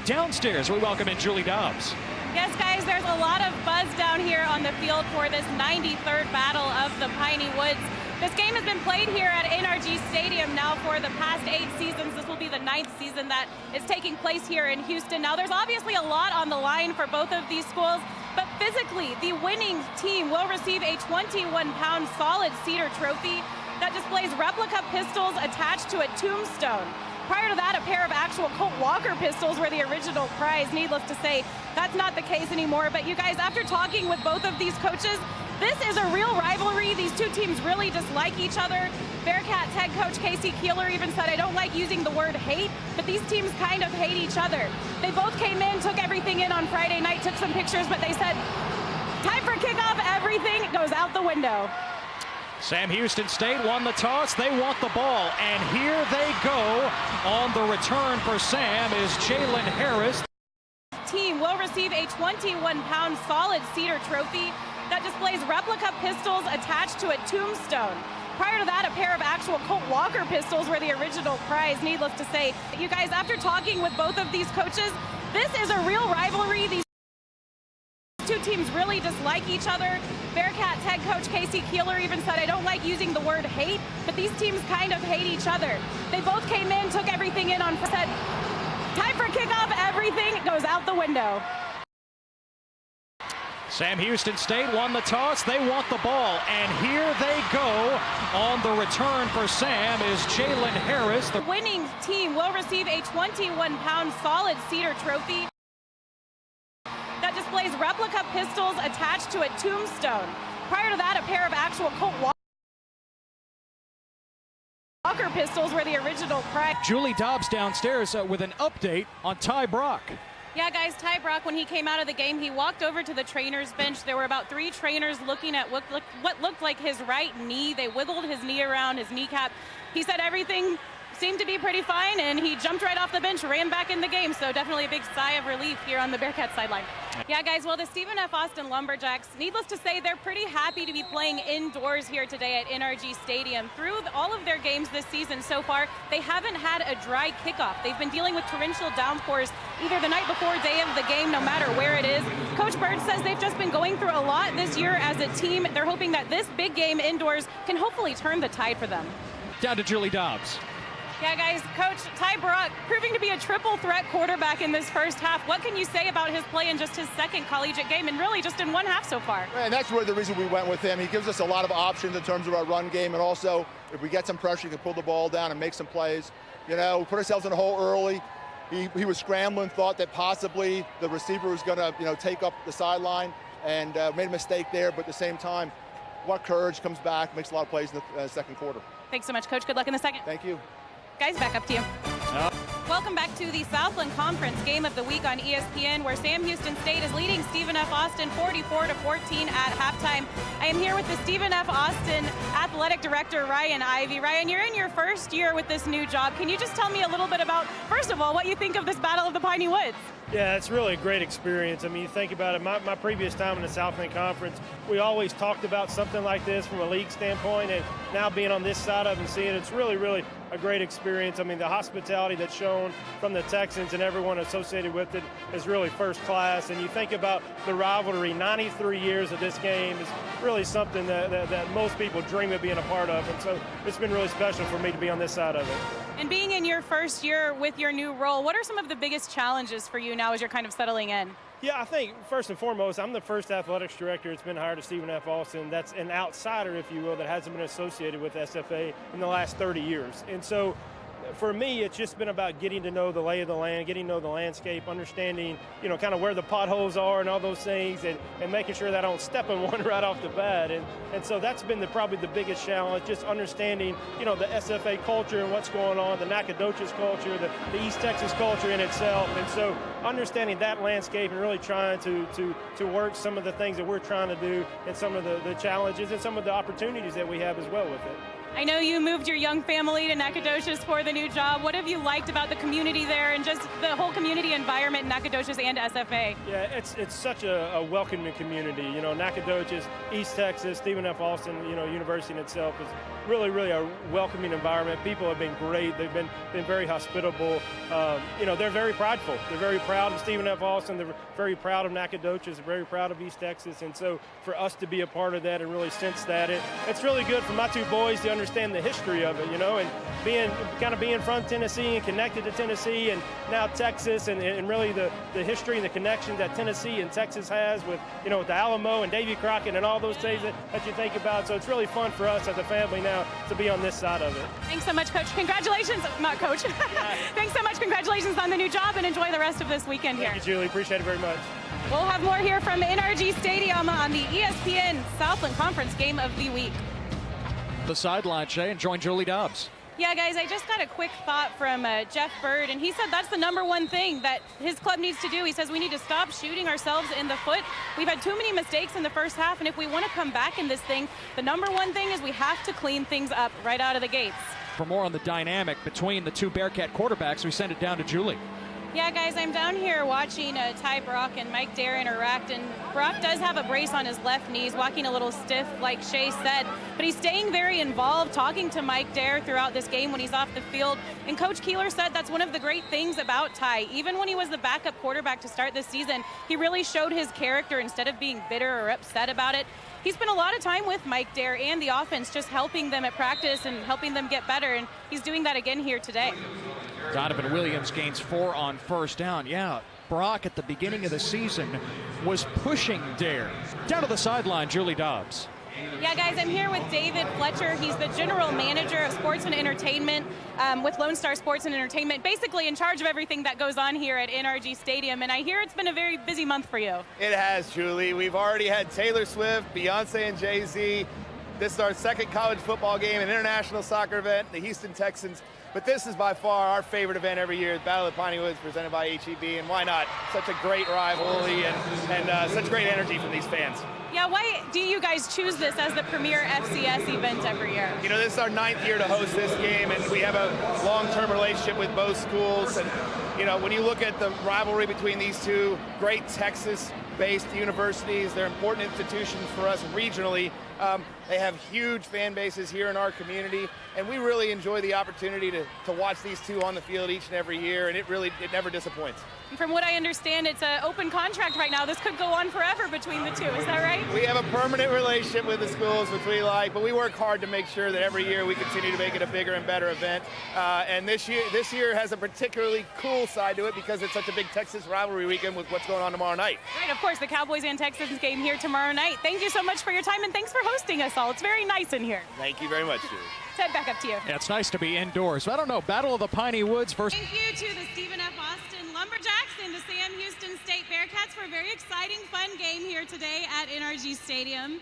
Downstairs, we welcome in Julie Dobbs. Yes, guys, there's a lot of buzz down here on the field for this 93rd Battle of the Piney Woods. This game has been played here at NRG Stadium now for the past 8 seasons. This will be the 9th season that is taking place here in Houston. Now, there's obviously a lot on the line for both of these schools, but physically, the winning team will receive a 21-pound solid cedar trophy that displays replica pistols attached to a tombstone. Prior to that, a pair of actual Colt Walker pistols were the original prize. Needless to say, that's not the case anymore. But you guys, after talking with both of these coaches, this is a real rivalry. These two teams really dislike each other. Bearcats head coach Casey Keeler even said, "I don't like using the word hate, but these teams kind of hate each other." They both came in, took everything in on Friday night, took some pictures, but they said, time for kickoff, everything goes out the window. Sam Houston State won the toss. They want the ball, and here they go. On the return for Sam is Jalen Harris. Team will receive a 21-pound solid cedar trophy that displays replica pistols attached to a tombstone. Prior to that, a pair of actual Colt Walker pistols were the original prize. Needless to say, you guys, after talking with both of these coaches, this is a real rivalry. These two teams really dislike each other. Bearcats head coach Casey Keeler even said, "I don't like using the word hate, but these teams kind of hate each other." They both came in, took everything in on said, time for kickoff, everything goes out the window. Sam Houston State won the toss. They want the ball, and here they go. On the return for Sam is Jalen Harris. The winning team will receive a 21-pound solid cedar trophy that displays replica pistols attached to a tombstone. Prior to that, a pair of actual Colt Walker pistols were the original prize. Julie Dobbs downstairs with an update on Ty Brock. Yeah, guys, Ty Brock, when he came out of the game, he walked over to the trainer's bench. There were about 3 trainers looking at what looked like his right knee. They wiggled his knee around, his kneecap. He said everything seemed to be pretty fine, and he jumped right off the bench, ran back in the game. So definitely a big sigh of relief here on the Bearcats sideline. Yeah, guys, well, the Stephen F. Austin Lumberjacks, needless to say, they're pretty happy to be playing indoors here today at NRG Stadium. Through all of their games this season so far, they haven't had a dry kickoff. They've been dealing with torrential downpours either the night before, day of the game, no matter where it is. Coach Bird says they've just been going through a lot this year as a team. They're hoping that this big game indoors can hopefully turn the tide for them. Down to Julie Dobbs. Yeah, guys, Coach Ty Brock proving to be a triple threat quarterback in this first half. What can you say about his play in just his second collegiate game and really just in one half so far? And that's really the reason we went with him. He gives us a lot of options in terms of our run game, and also if we get some pressure, he can pull the ball down and make some plays. You know, we put ourselves in a hole early. He was scrambling, thought that possibly the receiver was going to, take up the sideline, and made a mistake there. But at the same time, what courage, comes back, makes a lot of plays in the second quarter. Thanks so much, Coach. Good luck in the second. Thank you. Guys, back up to you. Welcome back to the Southland Conference Game of the Week on ESPN, where Sam Houston State is leading Stephen F. Austin 44-14 at halftime. I am here with the Stephen F. Austin Athletic Director, Ryan Ivey. Ryan, you're in your first year with this new job. Can you just tell me a little bit about, first of all, what you think of this Battle of the Piney Woods? Yeah, it's really a great experience. I mean, you think about it, my previous time in the Southland Conference, we always talked about something like this from a league standpoint, and now being on this side of it and seeing it, it's really, really a great experience. I mean, the hospitality that's shown from the Texans and everyone associated with it is really first class. And you think about the rivalry, 93 years of this game is really something that most people dream of being a part of. And so it's been really special for me to be on this side of it. And being in your first year with your new role, what are some of the biggest challenges for you now as you're kind of settling in? Yeah, I think first and foremost, I'm the first athletics director that's been hired at Stephen F. Austin. That's an outsider, if you will, that hasn't been associated with SFA in the last 30 years. And so for me, it's just been about getting to know the lay of the land, getting to know the landscape, understanding, kind of where the potholes are and all those things, and making sure that I don't step in one right off the bat. And so that's been probably the biggest challenge, just understanding, the SFA culture and what's going on, the Nacogdoches culture, the East Texas culture in itself. And so understanding that landscape and really trying to work some of the things that we're trying to do and some of the challenges and some of the opportunities that we have as well with it. I know you moved your young family to Nacogdoches for the new job. What have you liked about the community there and just the whole community environment in Nacogdoches and SFA? Yeah, it's such a welcoming community. Nacogdoches, East Texas, Stephen F. Austin, university in itself really a welcoming environment. People have been great. They've been very hospitable. They're very prideful. They're very proud of Stephen F. Austin. They're very proud of Nacogdoches. They're very proud of East Texas. And so for us to be a part of that and really sense that, it's really good for my two boys to understand the history of it, and being from Tennessee and connected to Tennessee and now Texas and really the history and the connections that Tennessee and Texas has with the Alamo and Davy Crockett and all those things that you think about. So it's really fun for us as a family now to be on this side of it. Thanks so much, Coach. Congratulations, not Coach. Yeah. Thanks so much. Congratulations on the new job, and enjoy the rest of this weekend here. Thank you, Julie. Appreciate it very much. We'll have more here from NRG Stadium on the ESPN Southland Conference Game of the Week. The sideline, Shay, and join Julie Dobbs. Yeah, guys, I just got a quick thought from Jeff Bird, and he said that's the #1 thing that his club needs to do. He says we need to stop shooting ourselves in the foot. We've had too many mistakes in the first half, and if we want to come back in this thing, the #1 thing is we have to clean things up right out of the gates. For more on the dynamic between the two Bearcat quarterbacks, we send it down to Julie. Yeah, guys, I'm down here watching Ty Brock and Mike Dare interact, and Brock does have a brace on his left knee. He's walking a little stiff, like Shay said, but he's staying very involved, talking to Mike Dare throughout this game when he's off the field. And Coach Keeler said that's one of the great things about Ty. Even when he was the backup quarterback to start this season, he really showed his character instead of being bitter or upset about it. He spent a lot of time with Mike Dare and the offense, just helping them at practice and helping them get better, and he's doing that again here today. Donovan Williams gains 4 on first down. Yeah, Brock at the beginning of the season was pushing Dare. Down to the sideline, Julie Dobbs. Yeah, guys, I'm here with David Fletcher. He's the general manager of sports and entertainment with Lone Star Sports and Entertainment, basically in charge of everything that goes on here at NRG Stadium. And I hear it's been a very busy month for you. It has, Julie. We've already had Taylor Swift, Beyonce and Jay-Z. This is our second college football game, an international soccer event, the Houston Texans. But this is by far our favorite event every year, the Battle of the Piney Woods, presented by HEB. And why not? Such a great rivalry and such great energy from these fans. Yeah, why do you guys choose this as the premier FCS event every year? This is our 9th year to host this game, and we have a long-term relationship with both schools. And, when you look at the rivalry between these two great Texas-based universities, they're important institutions for us regionally. They have huge fan bases here in our community, and we really enjoy the opportunity to watch these two on the field each and every year, and it never disappoints. From what I understand, it's an open contract right now. This could go on forever between the two. Is that right? We have a permanent relationship with the schools, which we like, but we work hard to make sure that every year we continue to make it a bigger and better event. And this year has a particularly cool side to it because it's such a big Texas rivalry weekend with what's going on tomorrow night. Right, of course, the Cowboys and Texans game here tomorrow night. Thank you so much for your time, and thanks for hosting us all. It's very nice in here. Thank you very much, Julie. Ted, back up to you. Yeah, it's nice to be indoors. I don't know, Battle of the Piney Woods versus... Thank you to the Stephen F. Austin Lumberjacks and the Sam Houston State Bearcats for a very exciting, fun game here today at NRG Stadium.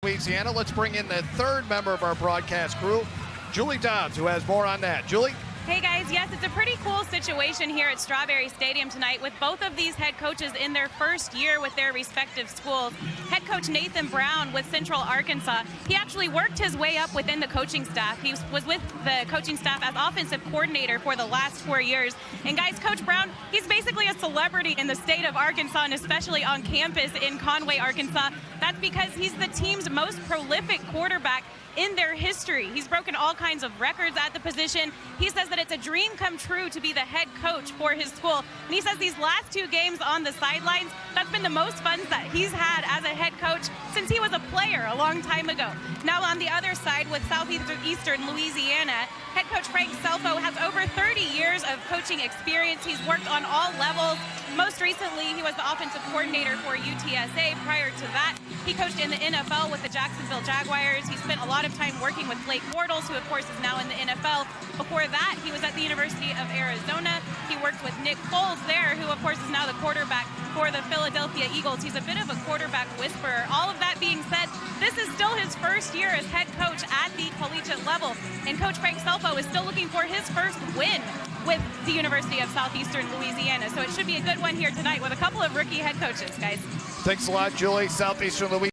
Louisiana. Let's bring in the third member of our broadcast crew, Julie Dobbs, who has more on that. Julie? Hey guys, yes, it's a pretty cool situation here at Strawberry Stadium tonight with both of these head coaches in their first year with their respective schools. Head coach Nathan Brown with Central Arkansas, he actually worked his way up within the coaching staff. He was with the coaching staff as offensive coordinator for the last 4 years. And guys, Coach Brown, he's basically a celebrity in the state of Arkansas and especially on campus in Conway, Arkansas. That's because he's the team's most prolific quarterback in their history. He's broken all kinds of records at the position. He says that it's a dream come true to be the head coach for his school. And he says these last 2 games on the sidelines, that's been the most fun that he's had as a head coach since he was a player a long time ago. Now on the other side with Southeastern Louisiana, head coach Frank Selfo has over 30 years of coaching experience. He's worked on all levels. Most recently, he was the offensive coordinator for UTSA. Prior to that, he coached in the NFL with the Jacksonville Jaguars. He spent a lot of time working with Blake Bortles, who of course is now in the NFL. Before that, he was at the University of Arizona. He worked with Nick Foles there, who of course is now the quarterback for the Philadelphia Eagles. He's a bit of a quarterback whisperer. All of that being said, this is still his first year as head coach at the collegiate level. And Coach Frank Selfo is still looking for his first win with the University of Southeastern Louisiana. So it should be a good one here tonight with a couple of rookie head coaches, guys. Thanks a lot, Julie. Southeastern Louisiana.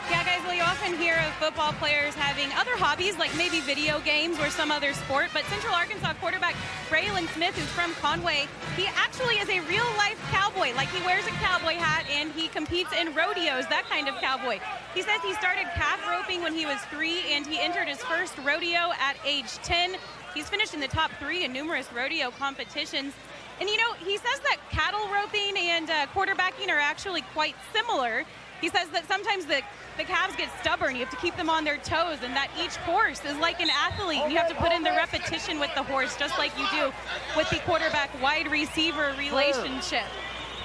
Yeah, guys, well, you often hear of football players having other hobbies, like maybe video games or some other sport, but Central Arkansas quarterback Braylon Smith, who's from Conway, he actually is a real-life cowboy. Like, he wears a cowboy hat and he competes in rodeos, that kind of cowboy. He says he started calf roping when he was 3, and he entered his first rodeo at age 10. He's finished in the top 3 in numerous rodeo competitions. And, you know, he says that cattle roping and quarterbacking are actually quite similar. He says that sometimes the calves get stubborn. You have to keep them on their toes, and that each horse is like an athlete. You have to put in the repetition with the horse, just like you do with the quarterback-wide receiver relationship.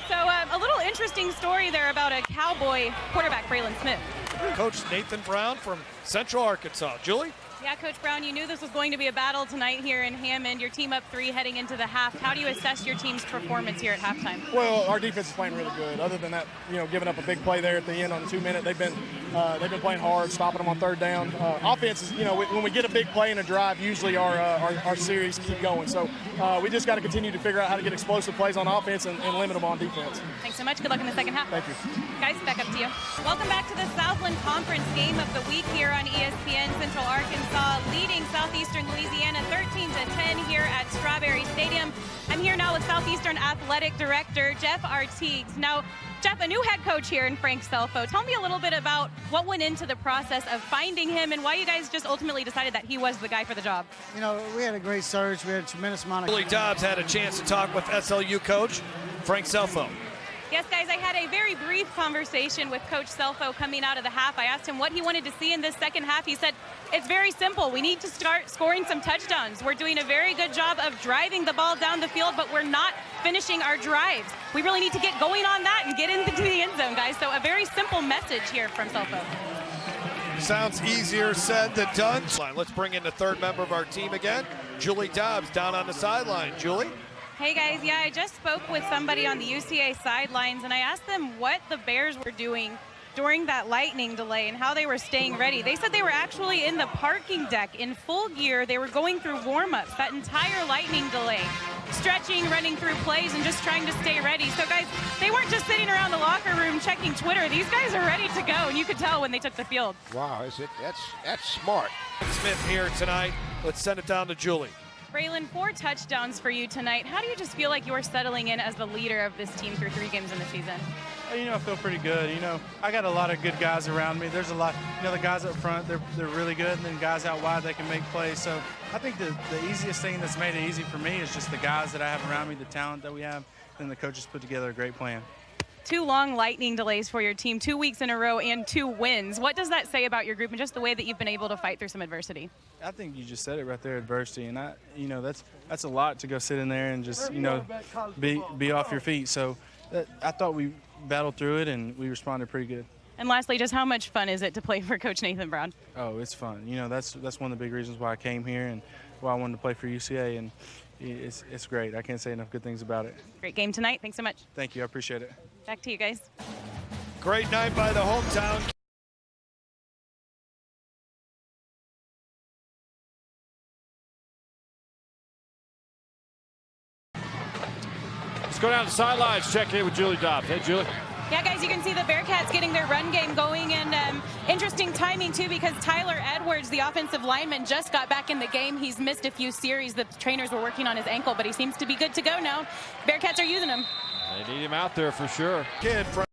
So a little interesting story there about a cowboy quarterback, Braylon Smith. Coach Nathan Brown from Central Arkansas. Julie? Yeah, Coach Brown, you knew this was going to be a battle tonight here in Hammond. Your team up 3 heading into the half. How do you assess your team's performance here at halftime? Well, our defense is playing really good. Other than that, you know, giving up a big play there at the end on the 2-minute, they've been playing hard, stopping them on 3rd down. Offense is, you know, when we get a big play in a drive, usually our series keep going. So we just got to continue to figure out how to get explosive plays on offense and limit them on defense. Thanks so much. Good luck in the second half. Thank you. Guys, back up to you. Welcome back to the Southland Conference Game of the Week here on ESPN. Central Arkansas leading Southeastern Louisiana 13-10 here at Strawberry Stadium. I'm here now with Southeastern Athletic Director Jeff Artigues. Now, Jeff, a new head coach here in Frank Selfo. Tell me a little bit about what went into the process of finding him and why you guys just ultimately decided that he was the guy for the job. You know, we had a great search. We had a tremendous amount of... Julie Dobbs had a chance to talk with SLU coach Frank Selfo. Yes, guys, I had a very brief conversation with Coach Selfo coming out of the half. I asked him what he wanted to see in this second half. He said, it's very simple. We need to start scoring some touchdowns. We're doing a very good job of driving the ball down the field, but we're not finishing our drives. We really need to get going on that and get into the end zone, guys. So a very simple message here from Selfo. Sounds easier said than done. Let's bring in the 3rd member of our team again, Julie Dobbs, down on the sideline. Julie? Hey guys, yeah, I just spoke with somebody on the UCA sidelines and I asked them what the Bears were doing during that lightning delay and how they were staying ready. They said they were actually in the parking deck in full gear. They were going through warm-ups that entire lightning delay, stretching, running through plays, and just trying to stay ready. So guys, they weren't just sitting around the locker room checking Twitter. These guys are ready to go, and you could tell when they took the field. Wow, that's smart. Smith here tonight. Let's send it down to Julie. Braylon, 4 touchdowns for you tonight. How do you just feel like you're settling in as the leader of this team through 3 games in the season? You know, I feel pretty good. You know, I got a lot of good guys around me. There's a lot, you know, the guys up front, they're really good, and then guys out wide, they can make plays. So I think the easiest thing that's made it easy for me is just the guys that I have around me, the talent that we have, and the coaches put together a great plan. 2 long lightning delays for your team, 2 weeks in a row, and 2 wins. What does that say about your group and just the way that you've been able to fight through some adversity? I think you just said it right there, adversity, and you know, that's a lot to go sit in there and just, you know, be off your feet. So I thought we battled through it and we responded pretty good. And lastly, just how much fun is it to play for Coach Nathan Brown? Oh, it's fun. You know, that's one of the big reasons why I came here and why I wanted to play for UCA, and it's great. I can't say enough good things about it. Great game tonight. Thanks so much. Thank you. I appreciate it. Back to you guys. Great night by the hometown. Let's go down to the sidelines, check in with Julie Dobbs. Hey, Julie. Yeah, guys, you can see the Bearcats getting their run game going, and interesting timing, too, because Tyler Edwards, the offensive lineman, just got back in the game. He's missed a few series. The trainers were working on his ankle, but he seems to be good to go now. Bearcats are using him. They need him out there for sure. Kid from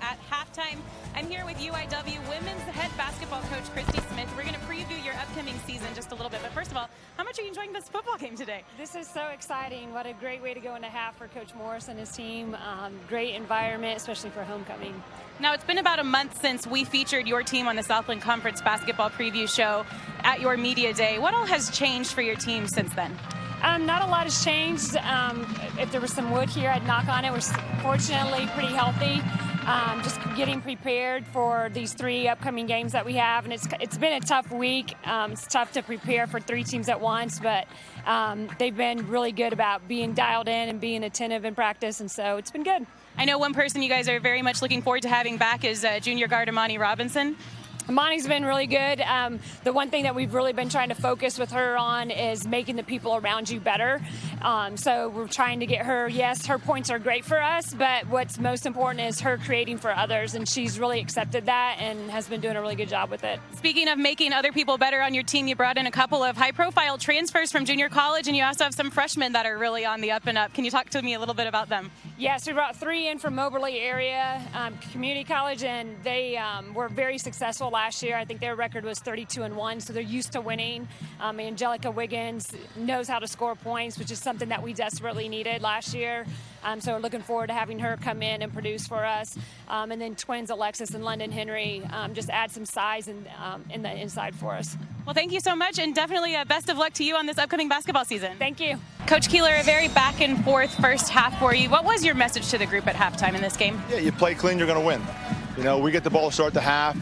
at halftime. I'm here with UIW women's head basketball coach Christy Smith. We're going to preview your upcoming season just a little bit. But first of all, how much are you enjoying this football game today? This is so exciting. What a great way to go into half for Coach Morris and his team. Great environment, especially for homecoming. Now, it's been about a month since we featured your team on the Southland Conference basketball preview show at your media day. What all has changed for your team since then? Not a lot has changed. If there was some wood here, I'd knock on it. We're fortunately pretty healthy. Just getting prepared for these 3 upcoming games that we have, and it's been a tough week. It's tough to prepare for 3 teams at once, but they've been really good about being dialed in and being attentive in practice, and so it's been good. I know one person you guys are very much looking forward to having back is junior guard Amani Robinson. Imani's been really good. The one thing that we've really been trying to focus with her on is making the people around you better. So we're trying to get her, yes, her points are great for us, but what's most important is her creating for others, and she's really accepted that and has been doing a really good job with it. Speaking of making other people better on your team, you brought in a couple of high-profile transfers from junior college, and you also have some freshmen that are really on the up and up. Can you talk to me a little bit about them? Yes, we brought 3 in from Moberly area community college, and they were very successful last year. I think their record was 32-1, so they're used to winning. Angelica Wiggins knows how to score points, which is something that we desperately needed last year. So we're looking forward to having her come in and produce for us. And then twins Alexis and London Henry just add some size in the inside for us. Well, thank you so much, and definitely best of luck to you on this upcoming basketball season. Thank you. Coach Keeler, a very back and forth first half for you. What was your message to the group at halftime in this game? Yeah, you play clean, you're going to win. You know, we get the ball to start the half.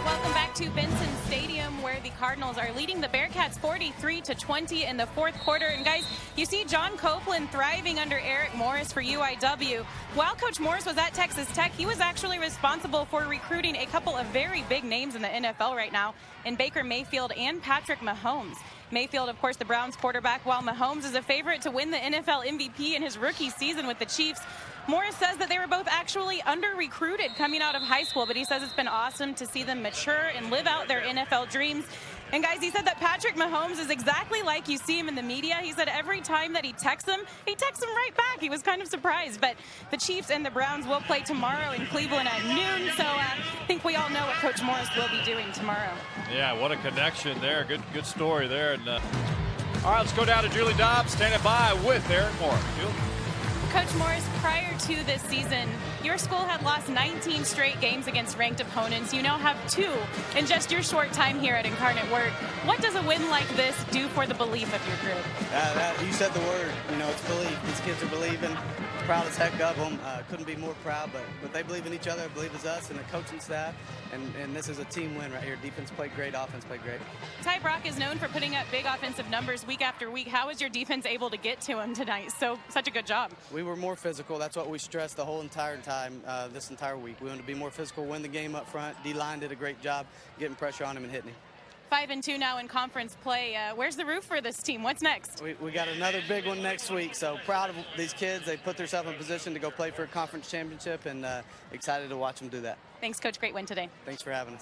Welcome back to Benson Stadium, where the Cardinals are leading the Bearcats 43-20 in the fourth quarter. And guys, you see John Copeland thriving under Eric Morris for UIW. While Coach Morris was at Texas Tech, he was actually responsible for recruiting a couple of very big names in the NFL right now, in Baker Mayfield and Patrick Mahomes. Mayfield, of course, the Browns quarterback, while Mahomes is a favorite to win the NFL MVP in his rookie season with the Chiefs. Morris says that they were both actually under-recruited coming out of high school, but he says it's been awesome to see them mature and live out their NFL dreams. And guys, he said that Patrick Mahomes is exactly like you see him in the media. He said every time that he texts him right back. He was kind of surprised. But the Chiefs and the Browns will play tomorrow in Cleveland at noon. So I think we all know what Coach Morris will be doing tomorrow. Yeah, what a connection there. Good story there. And all right, let's go down to Julie Dobbs, standing by with Eric Morris. Julie. Coach Morris, prior to this season, your school had lost 19 straight games against ranked opponents. You now have 2 in just your short time here at Incarnate Word. What does a win like this do for the belief of your group? You said the word. You know, it's belief. These kids are believing. Proud as heck of them. Couldn't be more proud, but they believe in each other, believe in us and the coaching staff, and this is a team win right here. Defense played great, offense played great. Ty Brock is known for putting up big offensive numbers week after week. How was your defense able to get to him tonight? Such a good job. We were more physical. That's what we stressed the whole entire time, this entire week. We wanted to be more physical, win the game up front. D-line did a great job getting pressure on him and hitting him. 5-2 now in conference play. Where's the roof for this team? What's next? We got another big one next week, so proud of these kids. They put themselves in position to go play for a conference championship, and excited to watch them do that. Thanks, Coach. Great win today. Thanks for having us.